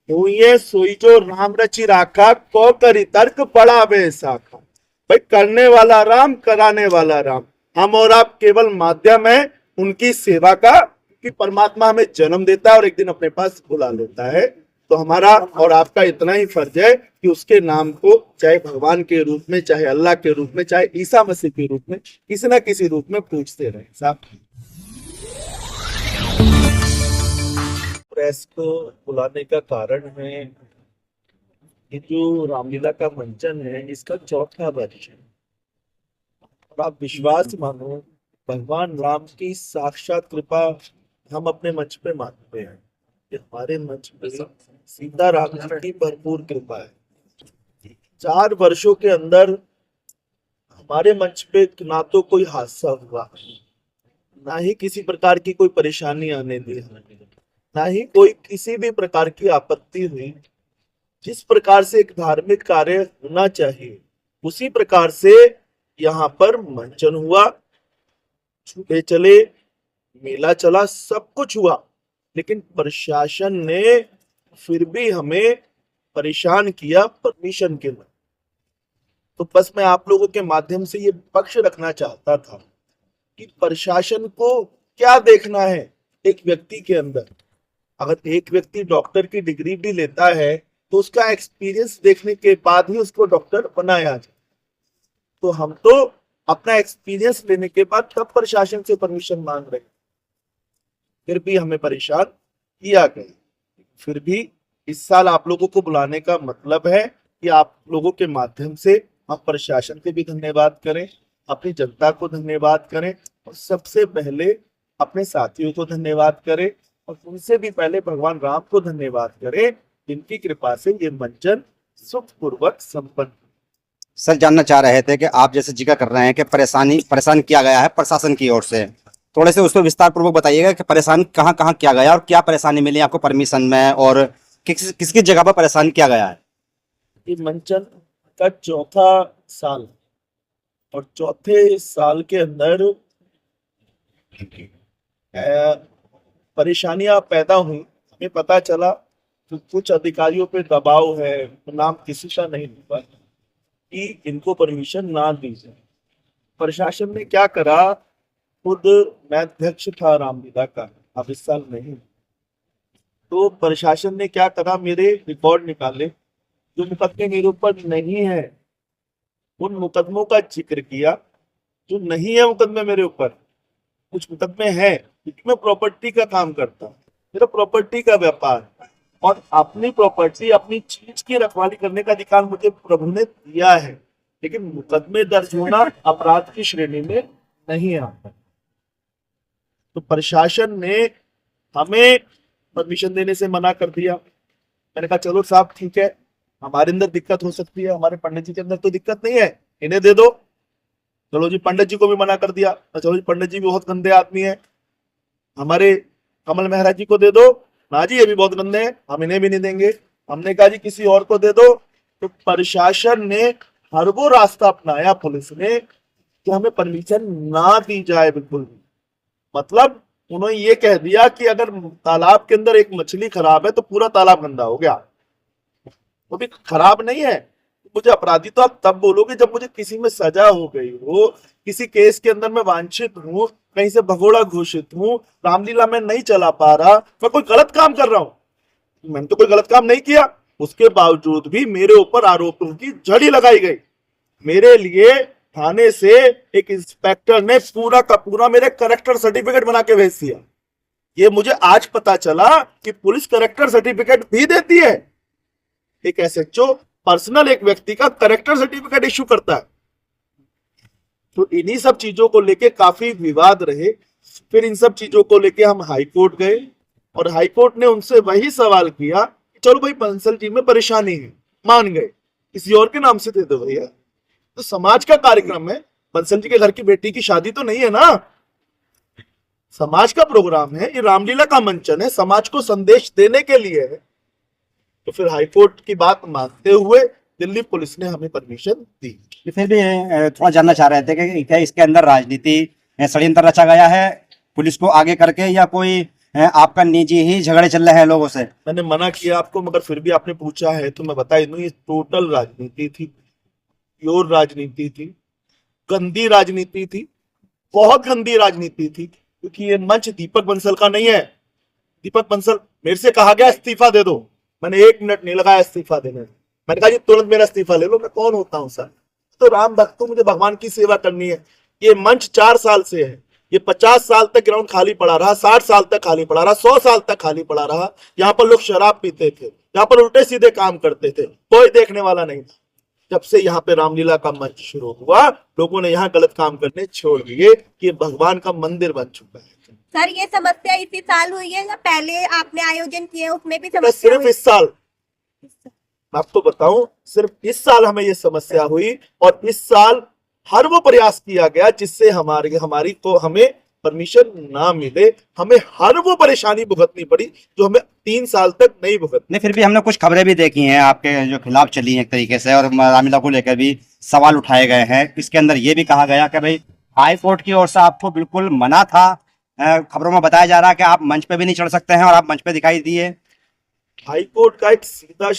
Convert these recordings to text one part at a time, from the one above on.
हुई सोई जो राम रचि राखा, को करी तर्क बड़ा बेसाखा। भाई करने वाला राम, कराने वाला राम, हम और आप केवल माध्यम है उनकी सेवा का, कि परमात्मा हमें जन्म देता है और एक दिन अपने पास बुला लेता है। तो हमारा और आपका इतना ही फर्ज है कि उसके नाम को चाहे भगवान के रूप में, चाहे अल्लाह के रूप में, चाहे ईसा मसीह के रूप में, किसी ना किसी रूप में पूछते रहे साहब। प्रेस को बुलाने का कारण है ये जो रामलीला का मंचन है, इसका चौथा वर्ष है। और आप विश्वास मानो, भगवान राम की साक्षात कृपा हम अपने मंच पे मानते हैं कि हमारे मंच पे सीता राम जी की भरपूर कृपा है। 4 वर्षों के अंदर हमारे मंच पे ना तो कोई हादसा हुआ, ना ही किसी प्रकार की कोई परेशानी आने दी, ना ही कोई किसी भी प्रकार की आपत्ति हुई। जिस प्रकार से एक धार्मिक कार्य होना चाहिए उसी प्रकार से यहाँ पर मंचन हुआ, झूले चले, मेला चला, सब कुछ हुआ। लेकिन प्रशासन ने फिर भी हमें परेशान किया परमिशन के लिए। तो बस मैं आप लोगों के माध्यम से ये पक्ष रखना चाहता था कि प्रशासन को क्या देखना है एक व्यक्ति के अंदर। अगर एक व्यक्ति डॉक्टर की डिग्री भी लेता है तो उसका एक्सपीरियंस देखने के बाद ही उसको डॉक्टर बनाया जाए। तो हम तो अपना एक्सपीरियंस लेने के बाद तब प्रशासन से परमिशन मांग रहे, फिर भी हमें परेशान किया गया। फिर भी इस साल आप लोगों को बुलाने का मतलब है कि आप लोगों के माध्यम से हम प्रशासन के भी धन्यवाद करें, अपनी जनता को धन्यवाद करें, और सबसे पहले अपने साथियों को धन्यवाद करें, और उनसे भी पहले भगवान राम को धन्यवाद करें जिनकी कृपा से ये मंचन सुखपूर्वक संपन्न। सर जानना चाह रहे थे कि आप जैसे जिक्र कर रहे हैं कि परेशान किया गया है प्रशासन की ओर से, थोड़े से उसको विस्तार पूर्वक बताइएगा कि परेशान कहाँ कहाँ किया गया और क्या परेशानी मिली आपको परमिशन में, और किसकी जगह पर परेशान किया गया है। ये मंचन का चौथा साल, और चौथे साल के अंदर परेशानियां पैदा हुई। हमें पता चला कि कुछ अधिकारियों पे दबाव है, नाम किसी का नहीं हुआ, कि इनको परमिशन ना दी जाए। प्रशासन ने क्या करा, खुद मैं अध्यक्ष था रामलीला का, अब इस साल नहीं, तो प्रशासन ने क्या करा, मेरे रिकॉर्ड निकाले, जो मुकदमे मेरे ऊपर नहीं है उन मुकदमों का जिक्र किया। जो नहीं है मुकदमे मेरे ऊपर, कुछ मुकदमे हैं क्योंकि मैं प्रॉपर्टी का काम करता हूँ, मेरा प्रॉपर्टी का व्यापार, और अपनी प्रॉपर्टी अपनी चीज की रखवाली करने का अधिकार मुझे प्रभु ने दिया है, लेकिन मुकदमे दर्ज होना अपराध की श्रेणी में नहीं आता। तो प्रशासन ने हमें परमिशन देने से मना कर दिया। मैंने कहा चलो साहब ठीक है, हमारे अंदर दिक्कत हो सकती है, हमारे पंडित जी के अंदर तो दिक्कत नहीं है, इन्हें दे दो। चलो जी, पंडित जी को भी मना कर दिया, तो चलो जी पंडित जी भी बहुत गंदे आदमी है, हमारे कमल मेहरा जी को दे दो, ना जी ये भी बहुत गंदे हैं, हम इन्हें भी नहीं देंगे। हमने कहा जी किसी और को दे दो। तो प्रशासन ने हर वो रास्ता अपनाया, पुलिस ने, कि हमें परमिशन ना दी जाए बिल्कुल भी। मतलब उन्होंने ये कह दिया कि अगर तालाब के अंदर एक मछली खराब है तो पूरा तालाब गंदा हो गया। वो भी खराब नहीं है, मुझे अपराधी तो आप तब बोलोगे जब मुझे किसी में सजा हो गई हो, किसी केस के अंदर मैं वांछित हूँ, कहीं से भगोड़ा घोषित हूँ, रामलीला में नहीं चला पा रहा, मैं कोई गलत काम कर रहा हूँ। मैंने तो कोई गलत काम नहीं किया, उसके बावजूद भी मेरे ऊपर आरोपों की झड़ी लगाई गई। मेरे लिए थाने से एक इंस्पेक्टर ने पूरा का पूरा मेरे करेक्टर सर्टिफिकेट बना के भेज दिया। ये मुझे आज पता चला कि पुलिस करेक्टर सर्टिफिकेट भी देती है। एक एसएचओ पर्सनल एक व्यक्ति का करेक्टर सर्टिफिकेट इश्यू करता है। तो इन्हीं सब चीजों को लेके काफी विवाद रहे। फिर इन सब चीजों को लेके हम हाई कोर्ट गए, और हाई कोर्ट ने उनसे वही सवाल किया कि चलो भाई बंसल जी में परेशानी है, मान गए, किसी और के नाम से दे दो भैया। तो समाज का कार्यक्रम है, बंसल जी के घर की बेटी की शादी तो नहीं है ना, समाज का प्रोग्राम है, ये रामलीला का मंचन है, समाज को संदेश देने के लिए है। तो फिर हाईकोर्ट की बात मानते हुए दिल्ली पुलिस ने हमें परमिशन दी। फिर भी थोड़ा जानना चाह रहे थे कि क्या इसके अंदर राजनीति षड्यंत्र रचा गया है पुलिस को आगे करके, या कोई आपका निजी ही झगड़े चल रहे हैं लोगों से। मैंने मना किया आपको, मगर फिर भी आपने पूछा है तो मैं बता ही दूं, ये टोटल राजनीति थी, प्योर राजनीति थी, गंदी राजनीति थी, बहुत गंदी राजनीति थी। क्योंकि ये मंच दीपक बंसल का नहीं है। दीपक बंसल, मेरे से कहा गया इस्तीफा दे दो, मैंने 1 मिनट नहीं लगाया इस्तीफा देने में। मैंने कहा जी तुरंत मेरा इस्तीफा ले लो, मैं कौन होता हूं सर? तो राम भक्त हूं, मुझे भगवान की सेवा करनी है। ये मंच 4 साल से है, ये 50 साल तक ग्राउंड खाली पड़ा रहा, 60 साल तक खाली पड़ा रहा, 100 साल तक खाली पड़ा रहा। यहाँ पर लोग शराब पीते थे, यहाँ पर उल्टे सीधे काम करते थे, कोई देखने वाला नहीं था। जब से यहाँ पे रामलीला का मंच शुरू हुआ, लोगों ने यहाँ गलत काम करने छोड़ दिए कि भगवान का मंदिर बन चुका है। सर ये समस्या इसी साल हुई है या पहले आपने आयोजन किए उसमें भी तो समस्या सिर्फ हुई? इस साल, मैं आपको बताऊं, सिर्फ इस साल हमें ये समस्या हुई, और इस साल हर वो प्रयास किया गया जिससे हमारी को हमें परमिशन ना मिले, हमें हर वो परेशानी भुगतनी पड़ी जो हमें 3 साल तक नहीं भुगतनी। नहीं, फिर भी हमने कुछ खबरें भी देखी हैं आपके जो खिलाफ चली हैं एक तरीके से, और रामलीला को लेकर भी सवाल उठाए गए हैं। इसके अंदर ये भी कहा गया कि भाई हाई कोर्ट की ओर से आपको बिल्कुल मना था। खबरों में बताया जा रहा है कि आप मंच पे भी नहीं चढ़ सकते हैं, और आप मंच पे दिखाई दिए। हाई कोर्ट का एक सीधा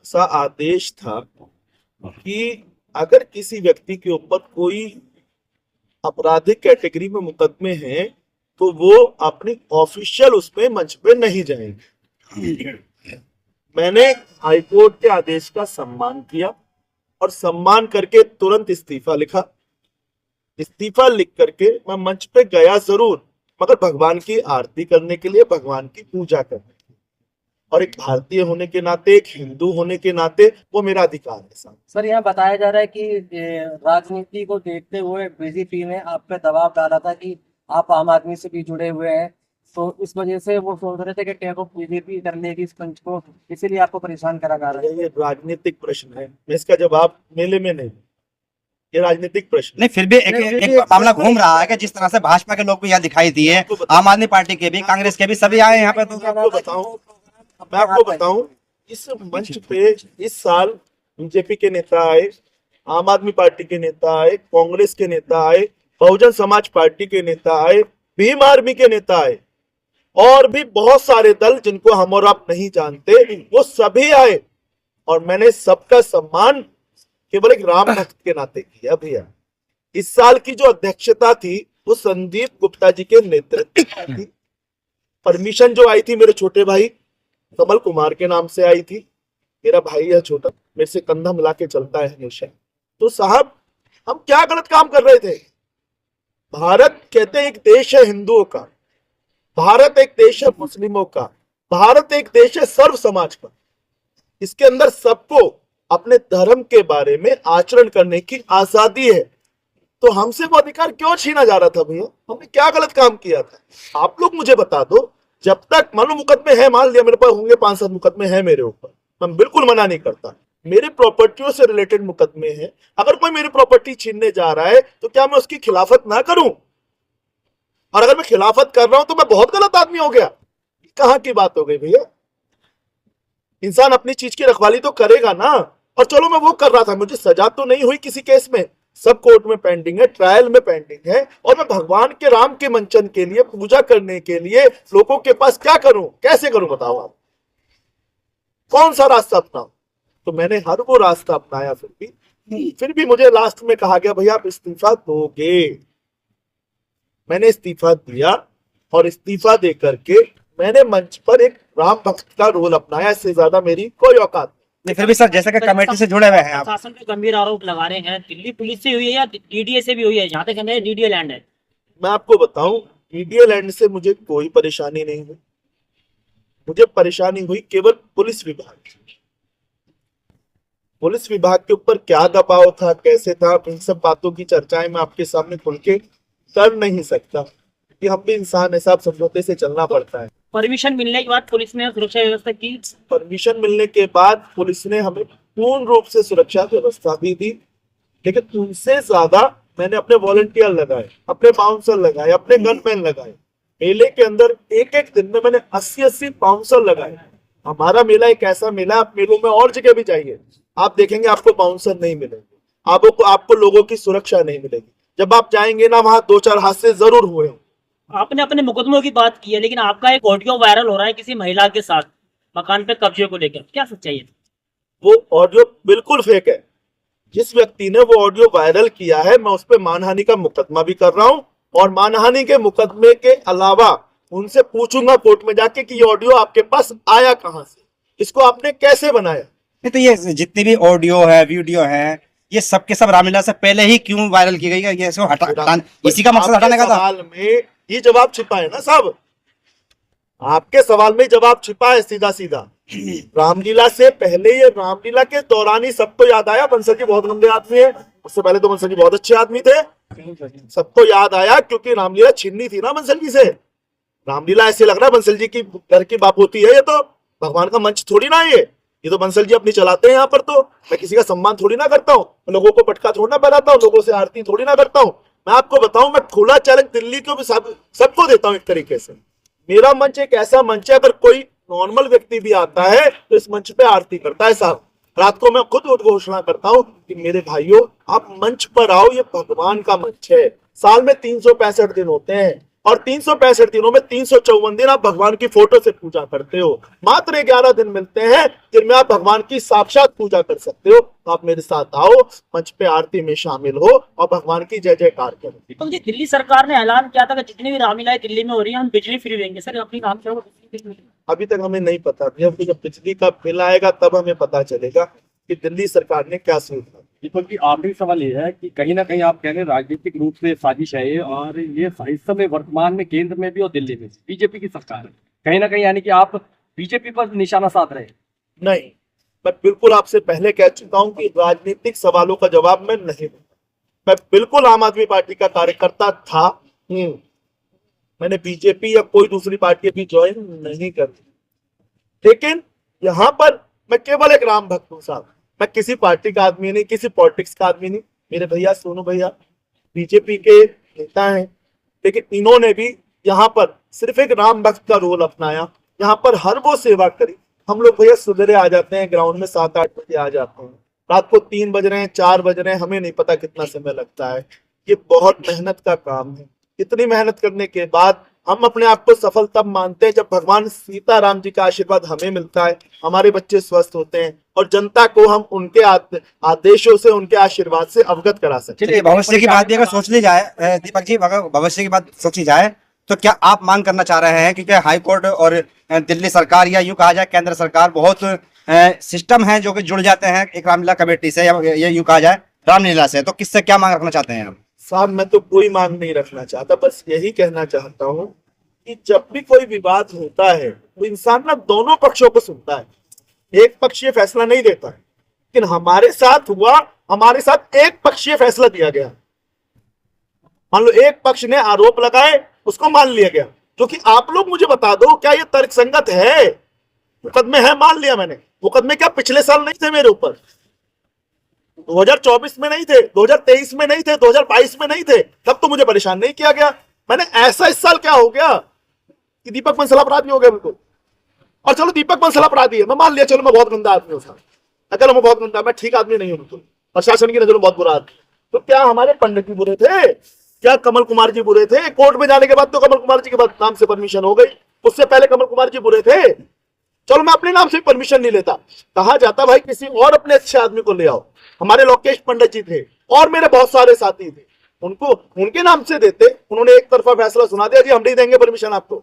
सा आदेश था कि अगर किसी व्यक्ति के ऊपर कोई आपराधिक कैटेगरी में मुकदमे हैं तो वो अपनी ऑफिशियल उसमें मंच पे नहीं जाएंगे। मैंने हाई कोर्ट के आदेश का सम्मान किया और सम्मान करके तुरंत इस्तीफा लिखा। इस्तीफा लिख करके मैं मंच पे गया जरूर, मगर भगवान की आरती करने के लिए, भगवान की पूजा करने के लिए, और एक भारतीय होने के नाते, एक हिंदू होने के नाते वो मेरा अधिकार है साहब। सर यहाँ बताया जा रहा है कि राजनीति को देखते हुए बीजेपी ने आप पे दबाव डाला था कि आप आम आदमी से भी जुड़े हुए हैं, तो इस वजह से वो सोच रहे थे कि क्या को बीजेपी कर लेगी इस पंच को, इसीलिए आपको परेशान करा जा रहा है। ये राजनीतिक प्रश्न है, मैं इसका जवाब मेले में नहीं, ये राजनीतिक प्रश्न। नहीं, फिर भी एक मामला घूम रहा है कि जिस तरह से भाजपा के लोग भी यहाँ दिखाई दिए, आम आदमी पार्टी के भी, कांग्रेस के भी, सभी आए यहाँ पे। तो मैं आपको बताऊं, इस मंच पे इस साल बीजेपी के नेता आए, आम आदमी पार्टी के नेता आए, कांग्रेस के नेता आए, बहुजन समाज पार्टी के नेता आए, भीम आर्मी के नेता आए, और भी बहुत सारे दल जिनको हम और आप नहीं जानते, वो सभी आए। और मैंने सबका सम्मान केवल एक राम भक्त के नाते किया भैया। इस साल की जो अध्यक्षता थी वो संदीप गुप्ता जी के नेतृत्व में थी। परमिशन जो आई थी मेरे छोटे भाई कमल कुमार के नाम से आई थी। मेरा भाई है छोटा, मेरे से कंधा मिला के चलता है हमेशा। तो साहब हम क्या गलत काम कर रहे थे? भारत कहते हैं एक देश है हिंदुओं का, भारत एक देश है मुस्लिमों का, भारत एक देश है सर्व समाज का। इसके अंदर सबको अपने धर्म के बारे में आचरण करने की आजादी है। तो हमसे वो अधिकार क्यों छीना जा रहा था भैया? हमने क्या गलत काम किया था? आप लोग मुझे बता दो। जब तक मान लो मुकदमे हैं, मान लिया मेरे पास होंगे 5-7 मुकदमे हैं मेरे ऊपर, मैं बिल्कुल मना नहीं करता, मेरे प्रॉपर्टियों से रिलेटेड मुकदमे हैं। अगर कोई मेरी प्रॉपर्टी छीनने जा रहा है तो क्या मैं उसकी खिलाफत ना करूं? और अगर मैं खिलाफत कर रहा हूं तो मैं बहुत गलत आदमी हो गया? कहां की बात हो गई भैया? इंसान अपनी चीज की रखवाली तो करेगा ना। और चलो मैं वो कर रहा था, मुझे सजा तो नहीं हुई किसी केस में, सब कोर्ट में पेंडिंग है, ट्रायल में पेंडिंग है, और मैं भगवान के राम के मंचन के लिए, पूजा करने के लिए लोगों के पास क्या करूं, कैसे करूं बताओ आप? कौन सा रास्ता अपनाऊं? तो मैंने हर वो रास्ता अपनाया। फिर भी मुझे लास्ट में कहा गया भैया आप इस्तीफा दोगे। मैंने इस्तीफा दिया, और इस्तीफा दे करके मैंने मंच पर एक राम भक्त का रोल अपनाया। इससे ज्यादा मेरी कोई औकात नहीं, फिर भी सर जैसे कि कमेटी से जुड़े हुए हैं आप, शासन पे गंभीर आरोप लगा रहे हैं, दिल्ली पुलिस से हुई है या डीडीए से भी हुई है? जहाँ तक है डीडीए लैंड है। मैं आपको बताऊं, मीडिया लैंड से मुझे कोई परेशानी नहीं हुई। मुझे परेशानी हुई केवल पुलिस विभाग की। पुलिस विभाग के ऊपर क्या दबाव था, कैसे था, इन सब बातों की चर्चाएं मैं आपके सामने खुल के कर नहीं सकता, कि हम भी इंसान है साहब, समझौते से चलना पड़ता है। परमिशन मिलने के बाद पुलिस ने सुरक्षा व्यवस्था की? परमिशन मिलने के बाद पुलिस ने हमें पूर्ण रूप से सुरक्षा व्यवस्था भी दी, लेकिन उनसे ज्यादा मैंने अपने वॉलंटियर लगाए, अपने बाउंसर लगाए, अपने गनमैन लगाए। मेले के अंदर एक एक दिन में मैंने 80-80 बाउंसर लगाए। हमारा मेला एक ऐसा मेला, आप मेलों में और जगह भी जाइए, आप देखेंगे आपको बाउंसर नहीं मिलेंगे, आपको लोगों की सुरक्षा नहीं मिलेगी। जब आप जाएंगे ना, वहां 2-4 हादसे जरूर हुए हों, आपने अपने मुकदमों की बात की है, लेकिन आपका एक ऑडियो वायरल हो रहा है किसी महिला के साथ मकान पे कब्जे को लेकर, क्या सच्चाई है? वो ऑडियो बिल्कुल फेक है। जिस व्यक्ति ने वो ऑडियो वायरल किया है, मैं उस पर मानहानि का मुकदमा भी कर रहा हूं, और मानहानि के मुकदमे के अलावा उनसे पूछूंगा कोर्ट में जाके कि ये ऑडियो आपके पास आया कहां से, इसको आपने कैसे बनाया। नहीं तो ये जितनी भी ऑडियो है, वीडियो है, ये सब के सब रामलीला से पहले ही क्यों वायरल की गई है? ये इसको इसी का मकसद हटाने का था। सवाल में ये जवाब छिपा है ना साहब, आपके सवाल में जवाब छिपा है सीधा सीधा। रामलीला से पहले, ये रामलीला के दौरान ही सबको याद आया बंसल जी बहुत गंदे आदमी है, उससे पहले तो बंसल जी बहुत अच्छे आदमी थे। सबको याद आया क्योंकि रामलीला छीननी थी ना बंसल जी से। रामलीला ऐसे लग रहा है बंसल जी की घर की बात होती है, ये तो भगवान का मंच थोड़ी ना है ये तो बंसल जी अपनी चलाते हैं यहाँ पर। तो मैं किसी का सम्मान थोड़ी ना करता हूँ, लोगों को पटका थोड़ी ना बनाता हूँ, लोगों से आरती थोड़ी ना करता हूँ। मैं आपको बताऊं, मैं खुला चैलेंज दिल्ली को भी सबको देता हूँ एक तरीके से। मेरा मंच एक ऐसा मंच है, अगर कोई नॉर्मल व्यक्ति भी आता है तो इस मंच पे आरती करता है साहब। रात को मैं खुद घोषणा करता हूं कि मेरे भाइयों आप मंच पर आओ, ये भगवान का मंच है। साल में 365 दिन होते हैं, और 365 दिनों में 354 दिन आप भगवान की फोटो से पूजा करते हो। मात्र 11 दिन मिलते हैं जिनमें आप भगवान की साक्षात पूजा कर सकते हो। तो आप मेरे साथ आओ, मंच पे आरती में शामिल हो और भगवान की जय जयकार करो। दीपक जी, दिल्ली सरकार ने ऐलान किया था कि जितनी भी रामलीलाएं दिल्ली में हो रही है हम बिजली फ्री देंगे। सर अपनी नाम से अभी तक हमें नहीं पता, जब बिजली का बिल आएगा तब हमें पता चलेगा कि दिल्ली सरकार ने क्या सोचा। दीपक जी, आखिरी सवाल ये है कि कहीं ना कहीं आप कह रहे हैं राजनीतिक रूप से साजिश है ये, और ये इस समय वर्तमान में केंद्र में भी और दिल्ली में बीजेपी की सरकार है, कहीं ना कहीं यानी कि आप बीजेपी पर निशाना साध रहे हैं। नहीं, मैं बिल्कुल आपसे पहले कह चुका हूं कि राजनीतिक सवालों का जवाब मैं नहीं दूंगा। मैं बिल्कुल आम आदमी पार्टी का कार्यकर्ता था, मैंने बीजेपी या कोई दूसरी पार्टी भी ज्वाइन नहीं कर दी, लेकिन यहां पर मैं केवल एक राम भक्त हूं साहब। मैं किसी पार्टी का आदमी नहीं, किसी पॉलिटिक्स का आदमी नहीं। मेरे भैया सोनू भैया बीजेपी के नेता हैं, लेकिन इन्होंने भी यहाँ पर सिर्फ एक राम भक्त का रोल अपनाया, यहाँ पर हर वो सेवा करी। हम लोग भैया सुबह आ जाते हैं ग्राउंड में, 7-8 बजे आ जाते हैं, रात को 3 बज रहे हैं, 4 बज रहे हैं, हमें नहीं पता कितना समय लगता है। ये बहुत मेहनत का काम है। इतनी मेहनत करने के बाद हम अपने आप को सफल तब मानते हैं जब भगवान सीताराम जी का आशीर्वाद हमें मिलता है, हमारे बच्चे स्वस्थ होते हैं और जनता को हम उनके आदेशों से, उनके आशीर्वाद से अवगत करा सकते चलिए, भविष्य की बात भी अगर सोच ली जाए दीपक जी, अगर भविष्य की बात सोची जाए तो क्या आप मांग करना चाह रहे हैं, क्योंकि हाई कोर्ट और दिल्ली सरकार या यूं कहा जाए केंद्र सरकार बहुत सिस्टम है जो कि जुड़ जाते हैं एक रामलीला कमेटी से या यूं कहा जाए रामलीला से, तो किससे क्या मांग रखना चाहते हैं आप? साहब मैं तो कोई मांग नहीं रखना चाहता, बस यही कहना चाहता हूँ कि जब भी कोई विवाद होता है तो इंसान ना दोनों पक्षों को सुनता है। एक पक्ष ये फैसला नहीं देता है, लेकिन हमारे साथ हुआ, हमारे साथ एक पक्षीय फैसला दिया गया। मान लो एक पक्ष ने आरोप लगाए, उसको मान लिया गया, जो कि आप लोग मुझे बता दो क्या ये तर्कसंगत है? मुकदमे है, मान लिया मैंने। मुकदमे क्या पिछले साल नहीं थे मेरे ऊपर? 2024 में नहीं थे, 2023 में नहीं थे, 2022 में नहीं थे, तब तो मुझे परेशान नहीं किया गया। मैंने ऐसा इस साल क्या हो गया कि दीपक बंसल अपराधी हो गया बिल्कुल। और चलो दीपक बंसल अपराधी है, मैं मान लिया, चलो मैं बहुत गंदा आदमी हूँ साहब, अगर मैं बहुत गंदा, मैं ठीक आदमी नहीं हूँ बिल्कुल, प्रशासन की नजर में बहुत बुरा आदमी। तो क्या हमारे पंडित जी बुरे थे? क्या कमल कुमार जी बुरे थे? कोर्ट में जाने के बाद तो कमल कुमार जी के बाद नाम से परमिशन हो गई, उससे पहले कमल कुमार जी बुरे थे। चलो मैं अपने नाम से परमिशन नहीं लेता, कहा जाता भाई किसी और अपने अच्छे आदमी को ले आओ। हमारे लोकेश पंडित जी थे और मेरे बहुत सारे साथी थे, उनको उनके नाम से देते, उन्होंने एक तरफा फैसला सुना दिया, जी हम नहीं देंगे परमिशन आपको।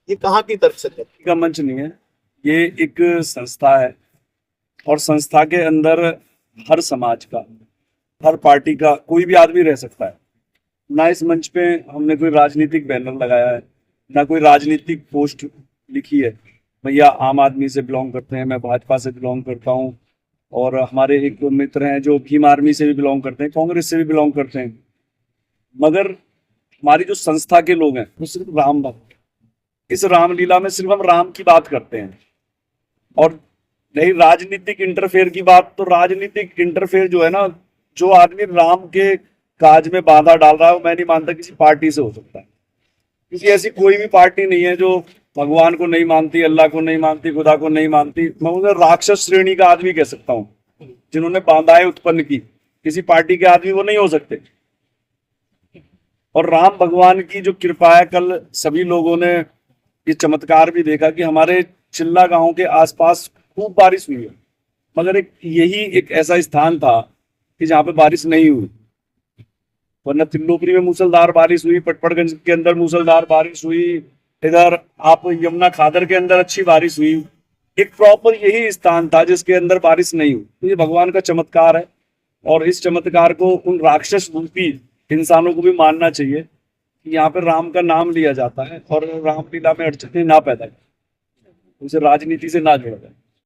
ये कहाँ की तर्कसंगत का मंच नहीं है, ये एक संस्था है, और संस्था के अंदर हर समाज का, हर पार्टी का कोई भी आदमी रह सकता है। ना इस मंच पे हमने कोई राजनीतिक बैनर लगाया है, ना कोई राजनीतिक पोस्ट लिखी है। भैया आम आदमी से बिलोंग करते हैं, मैं भाजपा से बिलोंग करता हूँ, और हमारे एक मित्र हैं जो भीम आर्मी से भी बिलोंग करते हैं, कांग्रेस से भी बिलोंग करते हैं। मगर हमारी जो संस्था के लोग हैं वो सिर्फ राम भक्त, इस रामलीला में सिर्फ हम राम की बात करते हैं। और नहीं राजनीतिक इंटरफेयर की बात, तो राजनीतिक इंटरफेयर जो है ना, जो आदमी राम के काज में बाधा डाल रहा है, मैं नहीं मानता किसी पार्टी से हो सकता है, क्योंकि ऐसी कोई भी पार्टी नहीं है जो भगवान को नहीं मानती, अल्लाह को नहीं मानती, खुदा को नहीं मानती। मैं उन्हें राक्षस श्रेणी का आदमी कह सकता हूँ, जिन्होंने बाधाएं उत्पन्न की। किसी पार्टी के आदमी वो नहीं हो सकते। और राम भगवान की जो कृपा है, कल सभी लोगों ने ये चमत्कार भी देखा कि हमारे चिल्ला गांव के आसपास खूब बारिश हुई है, मगर यही एक ऐसा स्थान था कि जहाँ पे बारिश नहीं हुई। वरना तिल्लोपरी में मूसलधार बारिश हुई, पटपड़गंज के अंदर मूसलधार बारिश हुई, इधर आप यमुना खादर के अंदर अच्छी बारिश हुई। एक प्रॉपर यही स्थान था जिसके अंदर बारिश नहीं हुई। तो ये भगवान का चमत्कार है, और इस चमत्कार को उन राक्षस रूपी इंसानों को भी मानना चाहिए कि यहाँ पे राम का नाम लिया जाता है और रामलीला में अड़चने ना पैदा करें, उसे राजनीति से ना जोड़ा जाए।